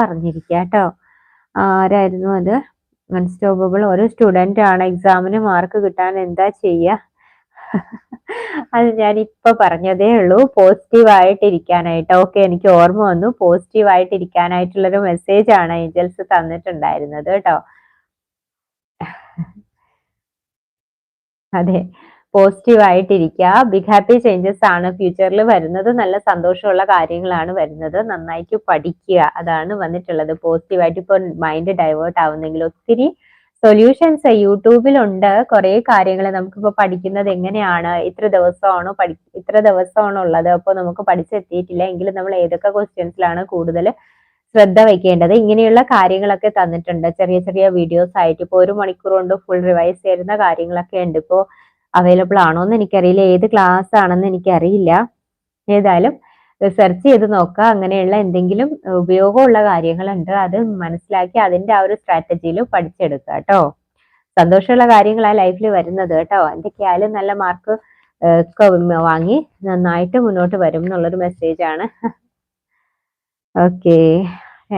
പറഞ്ഞിരിക്കുക കേട്ടോ. ആരായിരുന്നു അത്? അൺസ്റ്റോപ്പബിൾ ഒരു സ്റ്റുഡന്റ് ആണ്, എക്സാമിന് മാർക്ക് കിട്ടാൻ എന്താ ചെയ്യുക? അത് ഞാൻ ഇപ്പൊ പറഞ്ഞതേ ഉള്ളൂ, പോസിറ്റീവ് ആയിട്ടിരിക്കാനായിട്ട്. ഓക്കെ, എനിക്ക് ഓർമ്മ വന്നു, പോസിറ്റീവ് ആയിട്ടിരിക്കാനായിട്ടുള്ളൊരു മെസ്സേജ് ആണ് ഏഞ്ചൽസ് തന്നിട്ടുണ്ടായിരുന്നത് കേട്ടോ. അതെ, പോസിറ്റീവ് ആയിട്ടിരിക്കുക. ബിഗ് ഹാപ്പി ചേഞ്ചസ് ആണ് ഫ്യൂച്ചറിൽ വരുന്നത്. നല്ല സന്തോഷമുള്ള കാര്യങ്ങളാണ് വരുന്നത്. നന്നായിട്ട് പഠിക്കുക, അതാണ് വന്നിട്ടുള്ളത്. പോസിറ്റീവായിട്ട് ഇപ്പൊ മൈൻഡ് ഡൈവേർട്ട് ആവുന്നെങ്കിൽ ഒത്തിരി സൊല്യൂഷൻസ് യൂട്യൂബിലുണ്ട്. കുറെ കാര്യങ്ങൾ നമുക്കിപ്പോ പഠിക്കുന്നത് എങ്ങനെയാണ്, ഇത്ര ദിവസമാണോ ഉള്ളത്, അപ്പൊ നമുക്ക് പഠിച്ചെത്തിയിട്ടില്ല എങ്കിൽ നമ്മൾ ഏതൊക്കെ ക്വസ്റ്റ്യൻസിലാണ് കൂടുതൽ ശ്രദ്ധ വെക്കേണ്ടത്, ഇങ്ങനെയുള്ള കാര്യങ്ങളൊക്കെ തന്നിട്ടുണ്ട്. ചെറിയ ചെറിയ വീഡിയോസ് ആയിട്ട് ഇപ്പൊ 1 മണിക്കൂർ കൊണ്ട് ഫുൾ റിവൈസ് ചെയ്യുന്ന കാര്യങ്ങളൊക്കെ ഉണ്ട്. ഇപ്പോ അവൈലബിൾ ആണോ എന്ന് എനിക്കറിയില്ല, ഏത് ക്ലാസ് ആണെന്ന് എനിക്കറിയില്ല. ഏതായാലും സെർച്ച് ചെയ്ത് നോക്കുക. അങ്ങനെയുള്ള എന്തെങ്കിലും ഉപയോഗമുള്ള കാര്യങ്ങളുണ്ട്, അത് മനസ്സിലാക്കി അതിന്റെ ആ ഒരു സ്ട്രാറ്റജിയിൽ പഠിച്ചെടുക്കുക കേട്ടോ. സന്തോഷമുള്ള കാര്യങ്ങളാണ് ലൈഫിൽ വരുന്നത് കേട്ടോ. എന്തൊക്കെയായാലും നല്ല മാർക്ക് വാങ്ങി നന്നായിട്ട് മുന്നോട്ട് വരും എന്നുള്ളൊരു മെസ്സേജ് ആണ്. ഓക്കെ.